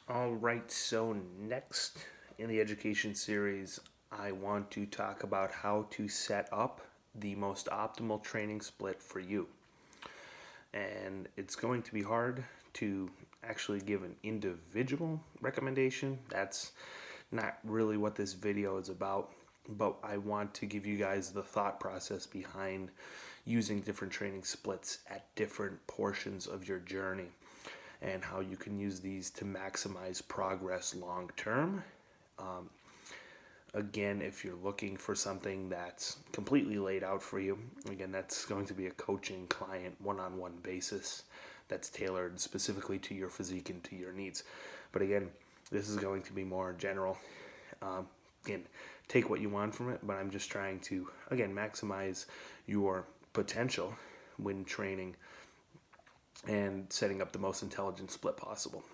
All right, so next in the education series, I want to talk about how to set up the most optimal training split for you. And it's going to be hard to actually give an individual recommendation. That's not really what this video is about, but I want to give you guys the thought process behind using different training splits at different portions of your journey and how you can use these to maximize progress long term. Um, Again, if you're looking for something that's completely laid out for you, again, that's going to be a coaching client one on one basis that's tailored specifically to your physique and to your needs. But again, this is going to be more general. Um, Again, take what you want from it, but I'm just trying to, again, maximize your potential when training and setting up the most intelligent split possible.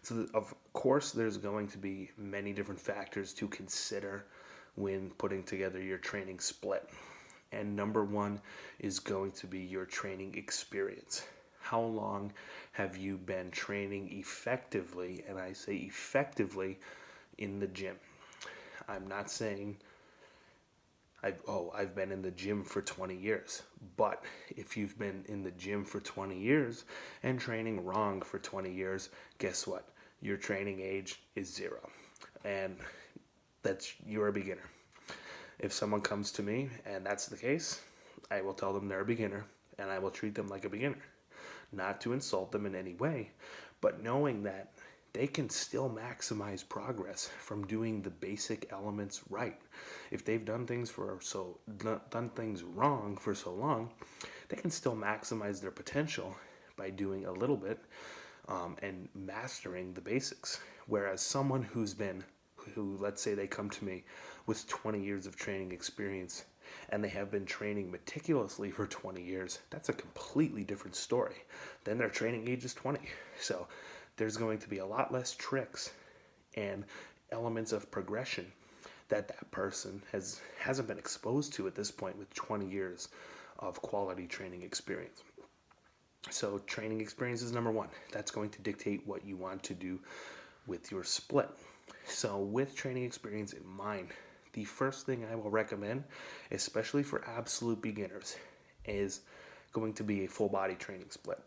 So, of course, there's going to be many different factors to consider when putting together your training split. And number one is going to be your training experience. How long have you been training effectively? And I say effectively in the gym. I'm not saying I've been in the gym for 20 years. But if you've been in the gym for 20 years and training wrong for 20 years, guess what? Your training age is 0. And you're a beginner. If someone comes to me and that's the case, I will tell them they're a beginner and I will treat them like a beginner. Not to insult them in any way, but knowing that they can still maximize progress from doing the basic elements right. If they've done things wrong for so long, they can still maximize their potential by doing a little bit and mastering the basics. Whereas someone who let's say they come to me with 20 years of training experience and they have been training meticulously for 20 years, that's a completely different story. Then their training age is 20. So there's going to be a lot less tricks and elements of progression that person hasn't been exposed to at this point with 20 years of quality training experience. So training experience is number one. That's going to dictate what you want to do with your split. So with training experience in mind, the first thing I will recommend, especially for absolute beginners, is going to be a full body training split.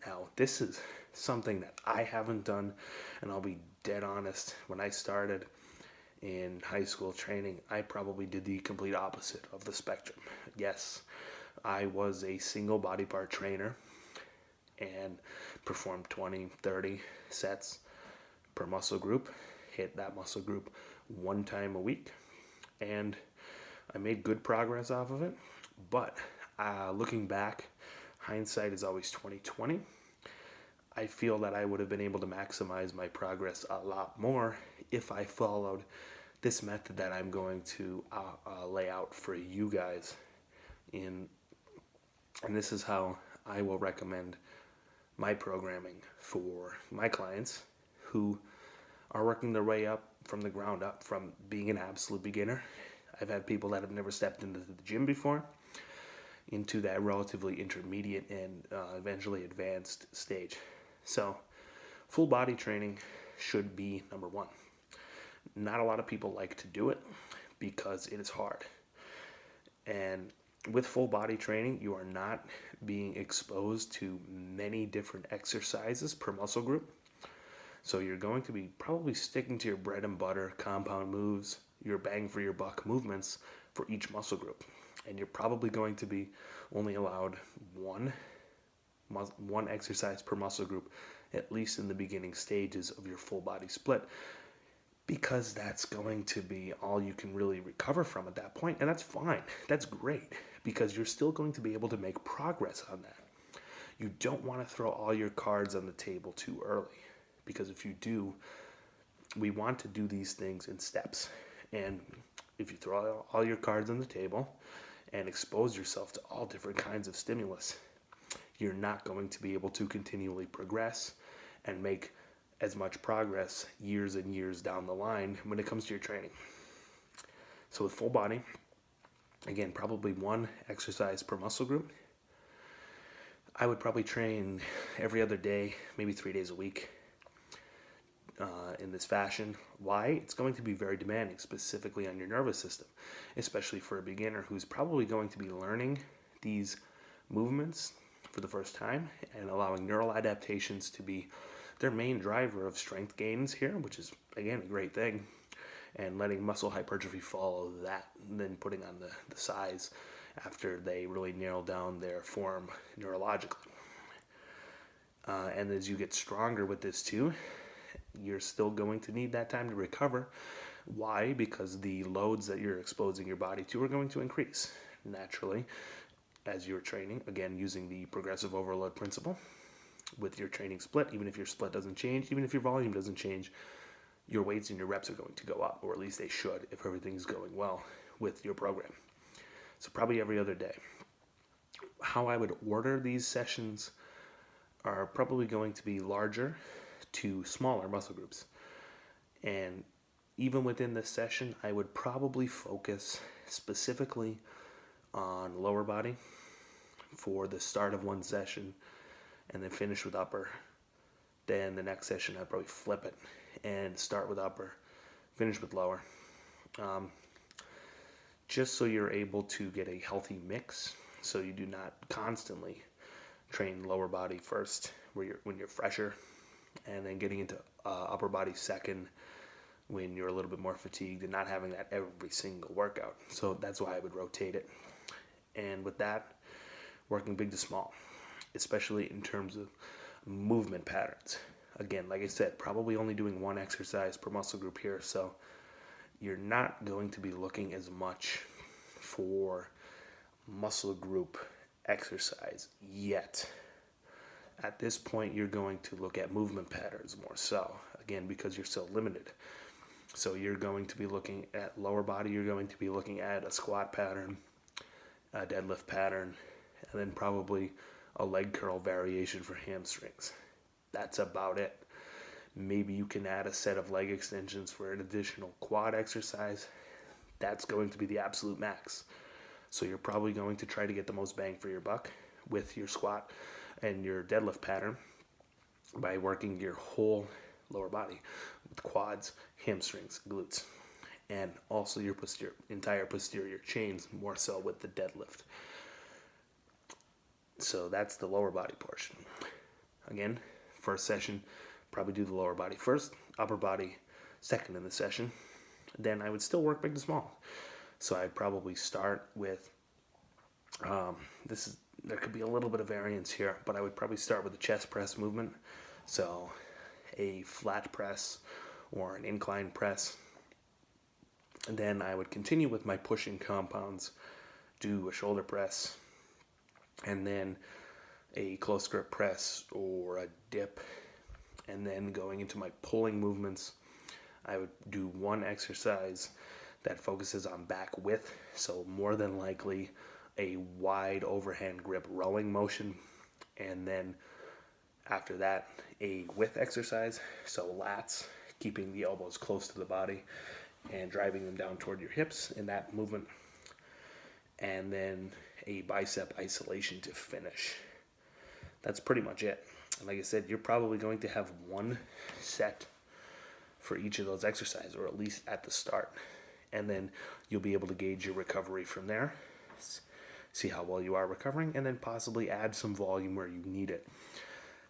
Now, this is something that I haven't done, and I'll be dead honest. When I started in high school training, I probably did the complete opposite of the spectrum. Yes, I was a single body part trainer and performed 20, 30 sets per muscle group, hit that muscle group one time a week, and I made good progress off of it. But looking back, hindsight is always 2020. I feel that I would have been able to maximize my progress a lot more if I followed this method that I'm going to lay out for you guys. And this is how I will recommend my programming for my clients who are working their way up from the ground up from being an absolute beginner. I've had people that have never stepped into the gym before into that relatively intermediate and eventually advanced stage. So full body training should be number one. Not a lot of people like to do it because it is hard. And with full body training, you are not being exposed to many different exercises per muscle group. So you're going to be probably sticking to your bread and butter compound moves, your bang for your buck movements for each muscle group. And you're probably going to be only allowed one exercise per muscle group, at least in the beginning stages of your full body split, because that's going to be all you can really recover from at that point. And that's fine. That's great because you're still going to be able to make progress on that. You don't want to throw all your cards on the table too early, because if you do, we want to do these things in steps. And if you throw all your cards on the table and expose yourself to all different kinds of stimulus, you're not going to be able to continually progress and make as much progress years and years down the line when it comes to your training. So with full body, again, probably one exercise per muscle group. I would probably train every other day, maybe 3 days a week. in this fashion. Why? It's going to be very demanding, specifically on your nervous system, especially for a beginner who's probably going to be learning these movements for the first time and allowing neural adaptations to be their main driver of strength gains here, which is, again, a great thing, and letting muscle hypertrophy follow that, and then putting on the size after they really nail down their form neurologically. And as you get stronger with this too, you're still going to need that time to recover. Why? Because the loads that you're exposing your body to are going to increase naturally as you're training, again, using the progressive overload principle with your training split. Even if your split doesn't change, even if your volume doesn't change, your weights and your reps are going to go up, or at least they should if everything's going well with your program. So probably every other day. How I would order these sessions are probably going to be larger to smaller muscle groups. And even within this session, I would probably focus specifically on lower body for the start of one session and then finish with upper. Then the next session, I'd probably flip it and start with upper, finish with lower. Just so you're able to get a healthy mix, so you do not constantly train lower body first when you're fresher, and then getting into upper body second when you're a little bit more fatigued, and not having that every single workout. So that's why I would rotate it. And with that, working big to small, especially in terms of movement patterns. Again, like I said, probably only doing one exercise per muscle group here, so you're not going to be looking as much for muscle group exercise yet. At this point, you're going to look at movement patterns more so, again, because you're so limited. So you're going to be looking at lower body, you're going to be looking at a squat pattern, a deadlift pattern, and then probably a leg curl variation for hamstrings. That's about it. Maybe you can add a set of leg extensions for an additional quad exercise. That's going to be the absolute max. So you're probably going to try to get the most bang for your buck with your squat and your deadlift pattern by working your whole lower body with quads, hamstrings, glutes, and also your entire posterior chains, more so with the deadlift. So that's the lower body portion. Again, first session, probably do the lower body first, upper body second in the session. Then I would still work big to small. So I'd probably start with, there could be a little bit of variance here, but I would probably start with a chest press movement. So a flat press or an incline press. And then I would continue with my pushing compounds, do a shoulder press, and then a close grip press or a dip. And then going into my pulling movements, I would do one exercise that focuses on back width. So more than likely a wide overhand grip rowing motion. And then after that, a width exercise. So lats, keeping the elbows close to the body and driving them down toward your hips in that movement. And then a bicep isolation to finish. That's pretty much it. And like I said, you're probably going to have one set for each of those exercises, or at least at the start. And then you'll be able to gauge your recovery from there, see how well you are recovering, and then possibly add some volume where you need it.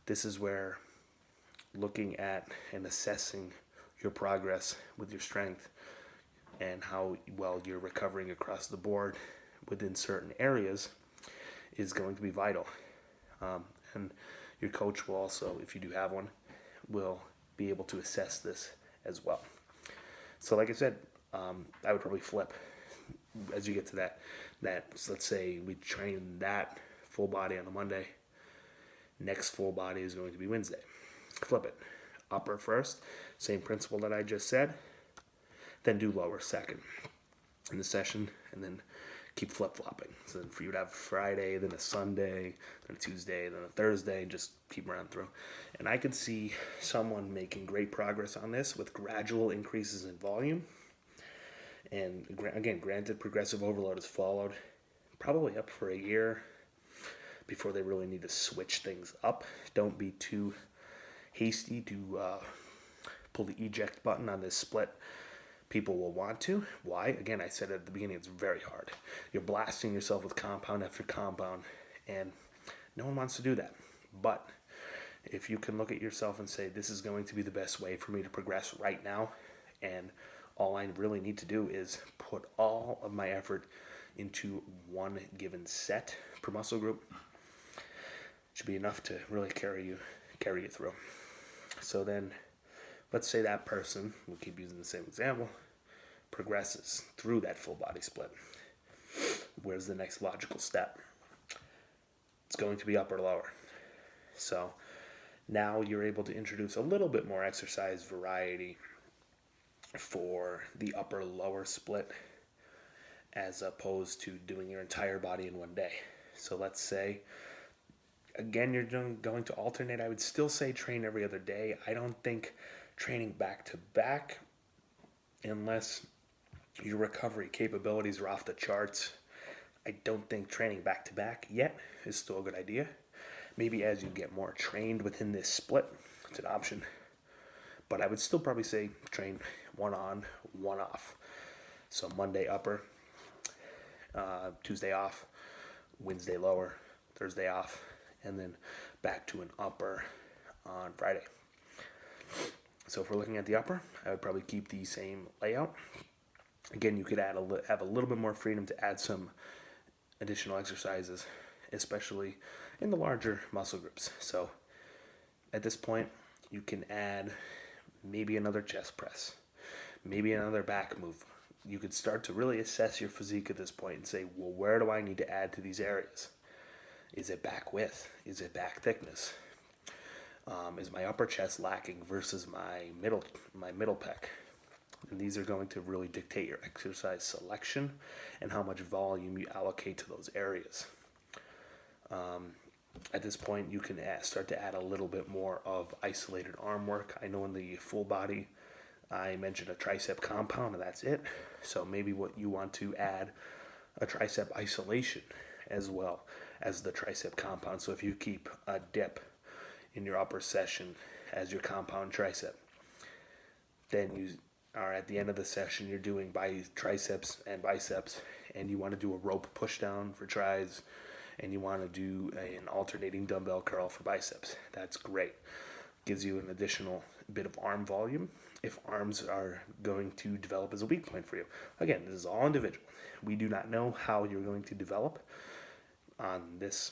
This is where looking at and assessing your progress with your strength and how well you're recovering across the board within certain areas is going to be vital. And your coach will also, if you do have one, will be able to assess this as well. So like I said, I would probably flip as you get to that. So let's say we train that full body on a Monday. Next full body is going to be Wednesday. Flip it. Upper first, same principle that I just said. Then do lower second in the session, and then keep flip-flopping. So then for you to have Friday, then a Sunday, then a Tuesday, then a Thursday, and just keep running through. And I could see someone making great progress on this with gradual increases in volume. And again, granted, progressive overload is followed probably up for a year before they really need to switch things up. Don't be too hasty to pull the eject button on this split, people will want to. Why? Again, I said at the beginning, it's very hard. You're blasting yourself with compound after compound, and no one wants to do that. But if you can look at yourself and say, this is going to be the best way for me to progress right now, and all I really need to do is put all of my effort into one given set per muscle group, should be enough to really carry you through. So then, let's say that person, we'll keep using the same example, progresses through that full body split. Where's the next logical step? It's going to be upper lower. So now you're able to introduce a little bit more exercise variety for the upper lower split as opposed to doing your entire body in one day. So let's say, again, you're going to alternate. I would still say train every other day. I don't think training back to back, unless your recovery capabilities are off the charts, I don't think training back to back yet is still a good idea. Maybe as you get more trained within this split, it's an option. But I would still probably say train one on, one off. So Monday upper, Tuesday off, Wednesday lower, Thursday off, and then back to an upper on Friday. So if we're looking at the upper, I would probably keep the same layout. Again, you could have a little bit more freedom to add some additional exercises, especially in the larger muscle groups. So at this point, you can add maybe another chest press, maybe another back move. You could start to really assess your physique at this point and say, well, where do I need to add to these areas? Is it back width? Is it back thickness? Is my upper chest lacking versus my middle pec? And these are going to really dictate your exercise selection and how much volume you allocate to those areas. At this point, you can start to add a little bit more of isolated arm work. I know in the full body, I mentioned a tricep compound, and that's it. So maybe what you want to add a tricep isolation as well as the tricep compound. So if you keep a dip in your upper session as your compound tricep, then you are at the end of the session, you're doing triceps and biceps, and you want to do a rope push down for tris, and you want to do an alternating dumbbell curl for biceps. That's great. Gives you an additional bit of arm volume if arms are going to develop as a weak point for you. Again, this is all individual. We do not know how you're going to develop on this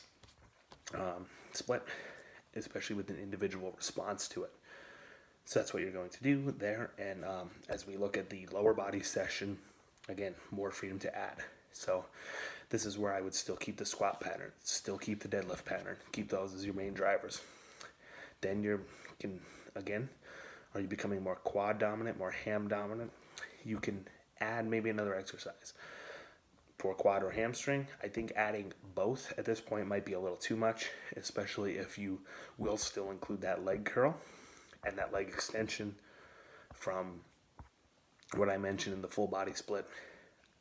split, especially with an individual response to it. So that's what you're going to do there. And as we look at the lower body session, again, more freedom to add. So this is where I would still keep the squat pattern, still keep the deadlift pattern, keep those as your main drivers. Then are you becoming more quad dominant, more ham dominant? You can add maybe another exercise. For quad or hamstring, I think adding both at this point might be a little too much, especially if you will still include that leg curl and that leg extension from what I mentioned in the full body split.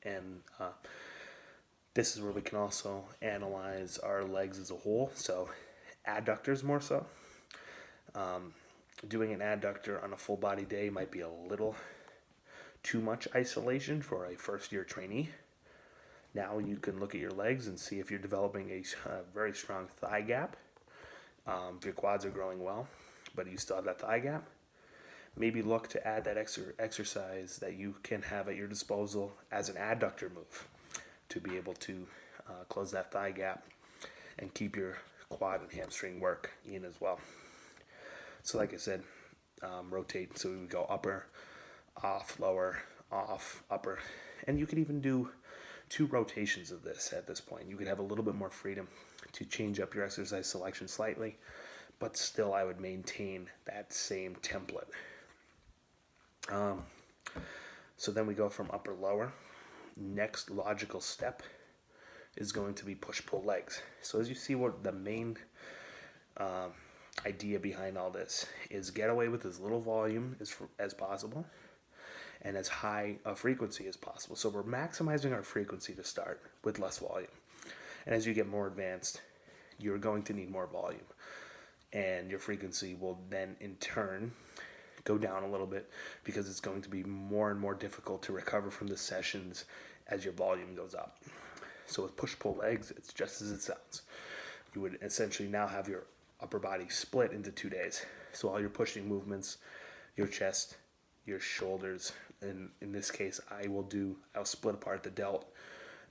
And this is where we can also analyze our legs as a whole. So adductors more so. Doing an adductor on a full body day might be a little too much isolation for a first year trainee. Now you can look at your legs and see if you're developing a very strong thigh gap. If your quads are growing well, but you still have that thigh gap, maybe look to add that exercise that you can have at your disposal as an adductor move to be able to close that thigh gap and keep your quad and hamstring work in as well. So like I said, rotate. So we would go upper, off, lower, off, upper. And you could even do 2 rotations of this at this point. You could have a little bit more freedom to change up your exercise selection slightly, but still I would maintain that same template. So then we go from upper, lower. Next logical step is going to be push-pull legs. So as you see, what the main idea behind all this is, get away with as little volume as possible and as high a frequency as possible. So we're maximizing our frequency to start with less volume. And as you get more advanced, you're going to need more volume. And your frequency will then in turn go down a little bit, because it's going to be more and more difficult to recover from the sessions as your volume goes up. So with push-pull legs, it's just as it sounds. You would essentially now have your upper body split into 2 days. So all your pushing movements, your chest, your shoulders, and in this case, I'll split apart the delt.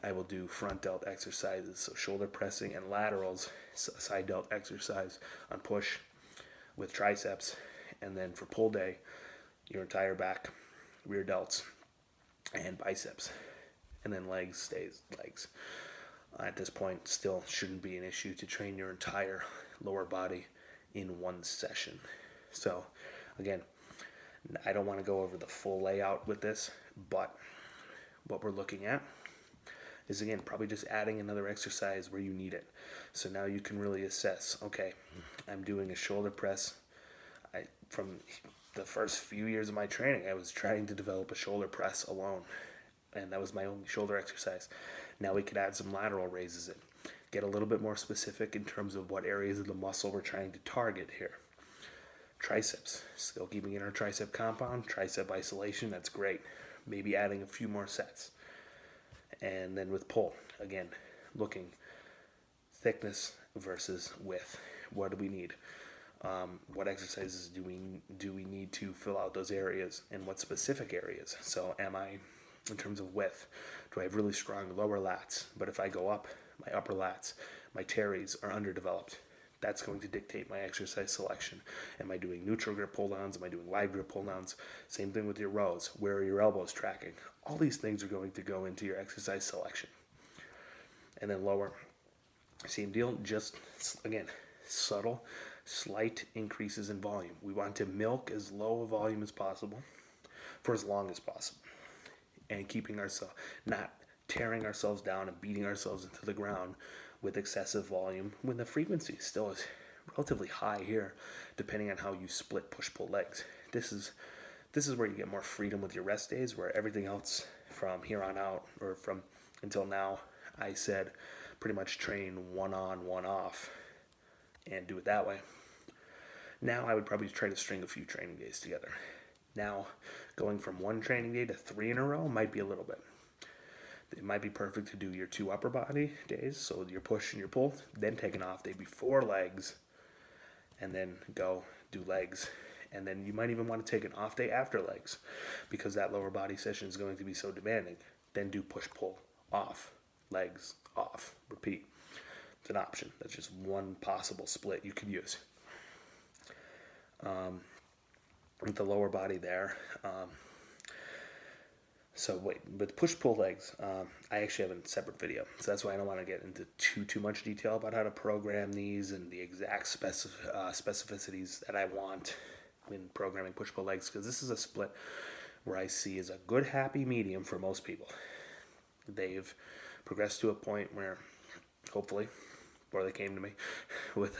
I will do front delt exercises, so shoulder pressing and laterals, side delt exercise on push with triceps, and then for pull day, your entire back, rear delts, and biceps, and then legs stays legs. At this point, still shouldn't be an issue to train your entire lower body in one session. So again, I don't want to go over the full layout with this, but what we're looking at is, again, probably just adding another exercise where you need it. So now you can really assess, okay, I'm doing a shoulder press. From the first few years of my training, I was trying to develop a shoulder press alone, and that was my only shoulder exercise. Now we could add some lateral raises in, get a little bit more specific in terms of what areas of the muscle we're trying to target here. Triceps, still keeping in our tricep compound, tricep isolation, that's great. Maybe adding a few more sets. And then with pull, again, looking thickness versus width. What do we need? What exercises do we need to fill out those areas, and what specific areas? So am I, in terms of width, do I have really strong lower lats? But if I go up, my upper lats, my teres are underdeveloped. That's going to dictate my exercise selection. Am I doing neutral grip pull downs? Am I doing wide grip pull downs? Same thing with your rows. Where are your elbows tracking? All these things are going to go into your exercise selection. And then lower, same deal, just again, subtle, slight increases in volume. We want to milk as low a volume as possible for as long as possible, and keeping ourselves, not tearing ourselves down and beating ourselves into the ground with excessive volume when the frequency still is relatively high here, depending on how you split push-pull legs. This is where you get more freedom with your rest days, where everything else from here on out, or from until now, I said pretty much train one on, one off, and do it that way. Now I would probably try to string a few training days together. Now, going from one training day to 3 in a row might be a little bit. It might be perfect to do your 2 upper body days, so your push and your pull, then take an off day before legs, and then go do legs. And then you might even want to take an off day after legs, because that lower body session is going to be so demanding. Then do push-pull, off, legs, off, repeat. It's an option. That's just one possible split you could use. With the lower body there, with push-pull legs, I actually have a separate video, so that's why I don't want to get into too much detail about how to program these and the exact specificities that I want when programming push-pull legs, because this is a split where I see is a good happy medium for most people. They've progressed to a point where, hopefully, before they came to me, with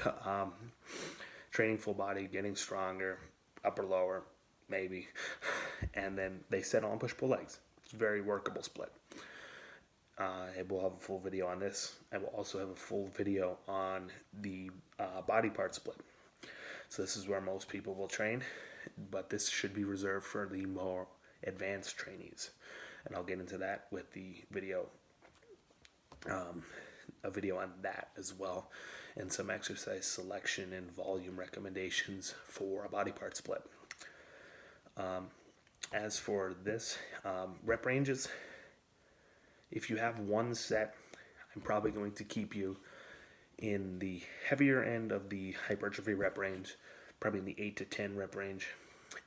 training full body, getting stronger, upper lower, maybe, and then they settle on push-pull legs. It's a very workable split. I will have a full video on this. I will also have a full video on the body part split. So this is where most people will train, but this should be reserved for the more advanced trainees, and I'll get into that with the video, a video on that as well, and some exercise selection and volume recommendations for a body part split. As for this, rep ranges, if you have one set, I'm probably going to keep you in the heavier end of the hypertrophy rep range, probably in the 8 to 10 rep range.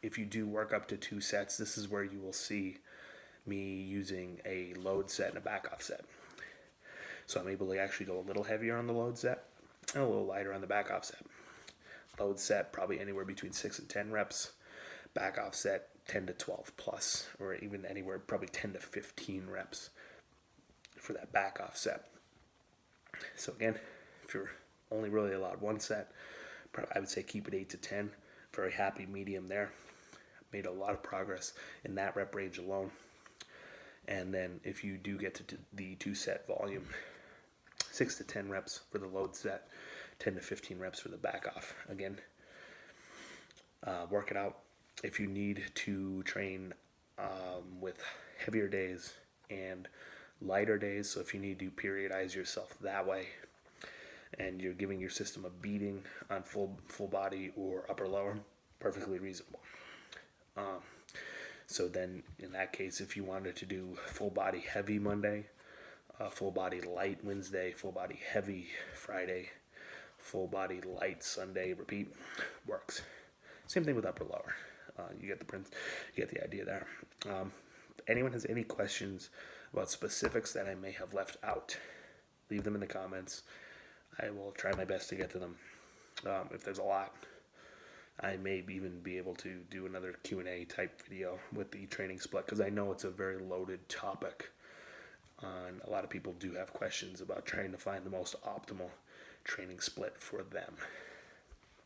If you do work up to 2 sets, this is where you will see me using a load set and a back off set. So I'm able to actually go a little heavier on the load set and a little lighter on the back off set. Load set probably anywhere between 6 and 10 reps. Back off set 10 to 12 plus, or even anywhere probably 10 to 15 reps for that back off set. So again, if you're only really allowed one set, I would say keep it 8 to 10. Very happy medium there. Made a lot of progress in that rep range alone. And then if you do get to the 2 set volume, 6 to 10 reps for the load set, 10 to 15 reps for the back off. Again, work it out. if you need to train with heavier days and lighter days, so if you need to periodize yourself that way, and you're giving your system a beating on full body or upper lower, perfectly reasonable. So then, in that case, if you wanted to do full body heavy Monday, full body light Wednesday, full body heavy Friday, full body light Sunday, repeat, works. Same thing with upper lower. You get the idea there. If anyone has any questions about specifics that I may have left out, leave them in the comments. I will try my best to get to them. If there's a lot, I may even be able to do another Q&A type video with the training split, because I know it's a very loaded topic. And a lot of people do have questions about trying to find the most optimal training split for them.